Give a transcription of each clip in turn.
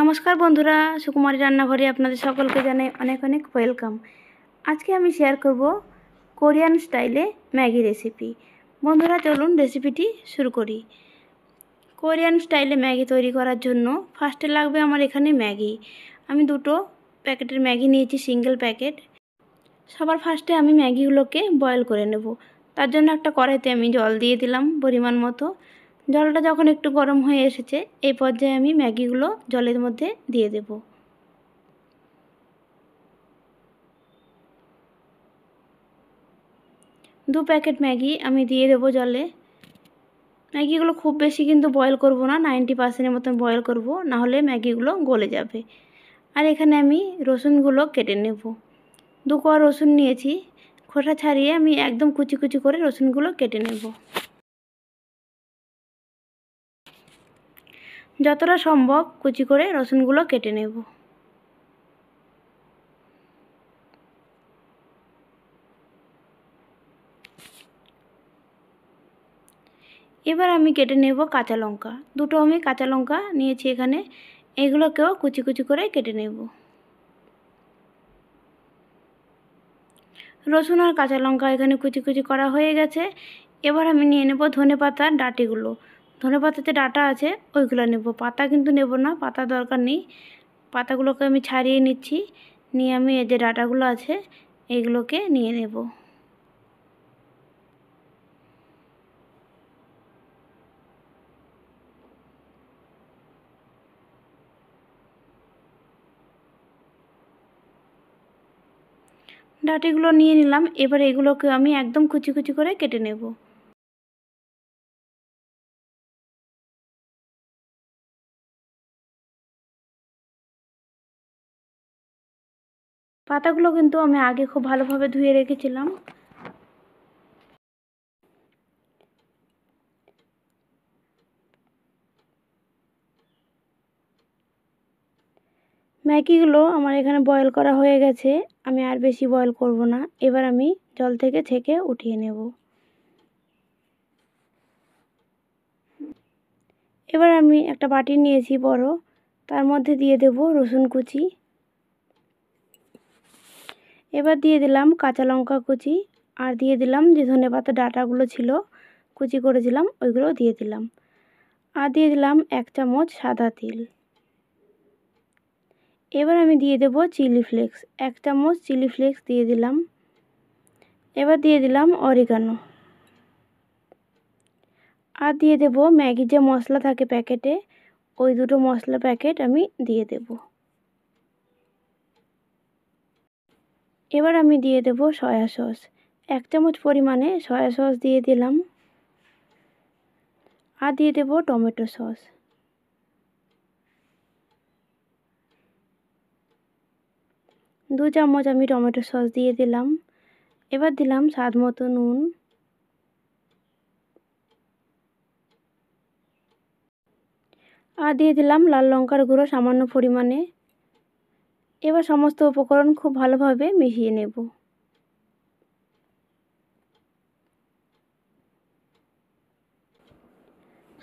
নমস্কার বন্ধুরা, সুকুমারী রান্নাঘরে আপনাদের সকলকে জানাই অনেক অনেক ওয়েলকাম। আজকে আমি শেয়ার করব কোরিয়ান স্টাইলে ম্যাগি রেসিপি। বন্ধুরা চলুন রেসিপিটি শুরু করি। কোরিয়ান স্টাইলে ম্যাগি তৈরি করার জন্য ফার্স্টে লাগবে আমার এখানে ম্যাগি। আমি দুটো প্যাকেটের ম্যাগি নিয়েছি, সিঙ্গেল প্যাকেট। সবার ফার্স্টে আমি ম্যাগিগুলোকে বয়েল করে নেব। তার জন্য একটা কড়াইতে আমি জল দিয়ে দিলাম পরিমাণ মতো। জলটা যখন একটু গরম হয়ে এসেছে, এই পর্যায়ে আমি ম্যাগিগুলো জলের মধ্যে দিয়ে দেব। দু প্যাকেট ম্যাগি আমি দিয়ে দেবো জলে। ম্যাগিগুলো খুব বেশি কিন্তু বয়েল করব না, 90% মতন বয়েল করব, নাহলে ম্যাগিগুলো গলে যাবে। আর এখানে আমি রসুনগুলো কেটে নেব। দু কোয়া রসুন নিয়েছি, খোসা ছাড়িয়ে আমি একদম কুচি কুচি করে রসুনগুলো কেটে নেব। যতটা সম্ভব কুচি করে রসুনগুলো কেটে নেব। এবার আমি কেটে নেব কাঁচা লঙ্কা। দুটো আমি কাঁচা লঙ্কা নিয়েছি এখানে, এগুলোকেও কুচি কুচি করে কেটে নেব। রসুন আর কাঁচা লঙ্কা এখানে কুচি কুচি করা হয়ে গেছে। এবার আমি নিয়ে নেব ধনেপাতার ডাঁটিগুলো। ধনেপাতাতে ডাঁটা আছে ওইগুলো নেব, পাতা কিন্তু নেব না, পাতা দরকার নেই। পাতাগুলোকে আমি ছাড়িয়ে নিচ্ছি, নিয়ে আমি এই যে ডাঁটাগুলো আছে এইগুলোকে নিয়ে নেব। ডাঁটিগুলো নিয়ে নিলাম। এবার এগুলোকে আমি একদম কুচি কুচি করে কেটে নেব। পাতাগুলো কিন্তু আমি আগে খুব ভালোভাবে ধুয়ে রেখেছিলাম। ম্যাগিগুলো আমার এখানে বয়েল করা হয়ে গেছে, আমি আর বেশি বয়েল করব না। এবার আমি জল থেকে ছেঁকে উঠিয়ে নেব। এবার আমি একটা বাটি নিয়েছি বড়, তার মধ্যে দিয়ে দেব রসুন কুচি। এবার দিয়ে দিলাম কাঁচা লঙ্কা কুচি, আর দিয়ে দিলাম যে ধনেপাতা ডাঁটাগুলো ছিল কুচি করেছিলাম ওইগুলো দিয়ে দিলাম। আর দিয়ে দিলাম 1 চামচ সাদা তেল। এবার আমি দিয়ে দেব চিলি ফ্লেক্স, 1 চামচ চিলি ফ্লেক্স দিয়ে দিলাম। এবার দিয়ে দিলাম অরিগানো। আর দিয়ে দেব ম্যাগির যে মশলা থাকে প্যাকেটে, ওই দুটো মশলা প্যাকেট আমি দিয়ে দেব। এবার আমি দিয়ে দেব সয়া সস, 1 চামচ পরিমাণে সয়া সস দিয়ে দিলাম। আর দিয়ে দেব টমেটো সস। দু চামচ আমি টমেটো সস দিয়ে দিলাম। এবার দিলাম স্বাদ মতো নুন। আর দিয়ে দিলাম লাল লঙ্কার গুঁড়ো সামান্য পরিমাণে। এবার সমস্ত উপকরণ খুব ভালোভাবে মিশিয়ে নেব।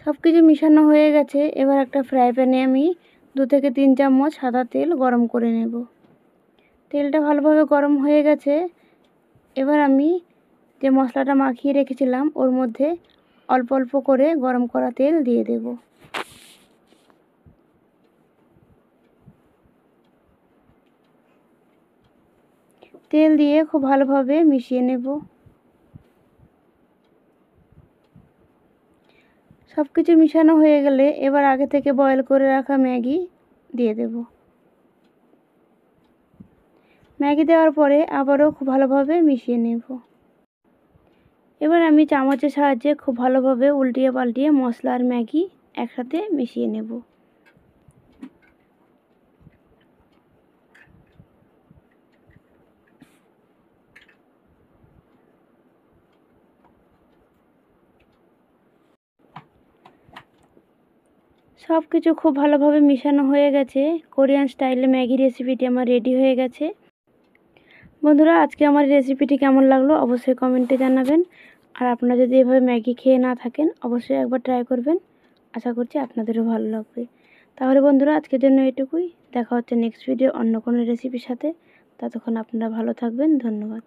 সব কিছু মিশানো হয়ে গেছে। এবার একটা ফ্রাই প্যানে আমি 2 থেকে 3 চামচ সাদা তেল গরম করে নেব। তেলটা ভালোভাবে গরম হয়ে গেছে। এবার আমি যে মশলাটা মাখিয়ে রেখেছিলাম ওর মধ্যে অল্প অল্প করে গরম করা তেল দিয়ে দেব। তেল দিয়ে খুব ভালোভাবে মিশিয়ে নেব। সব কিছু মিশানো হয়ে গেলে এবার আগে থেকে বয়েল করে রাখা ম্যাগি দিয়ে দেব। ম্যাগি দেওয়ার পরে আবারও খুব ভালোভাবে মিশিয়ে নেব। এবার আমি চামচের সাহায্যে খুব ভালোভাবে উল্টিয়ে পাল্টিয়ে মশলা আর ম্যাগি একসাথে মিশিয়ে নেব। সব কিছু খুব ভালোভাবে মিশানো হয়ে গেছে। কোরিয়ান স্টাইলে ম্যাগি রেসিপিটি আমার রেডি হয়ে গেছে। বন্ধুরা আজকে আমার রেসিপিটি কেমন লাগলো অবশ্যই কমেন্টে জানাবেন। আর আপনারা যদি এভাবে ম্যাগি খেয়ে না থাকেন অবশ্যই একবার ট্রাই করবেন, আশা করছি আপনাদেরও ভালো লাগবে। তাহলে বন্ধুরা আজকের জন্য এটুকুই। দেখা হচ্ছে নেক্সট ভিডিও অন্য কোনো রেসিপির সাথে। ততক্ষণ আপনারা ভালো থাকবেন। ধন্যবাদ।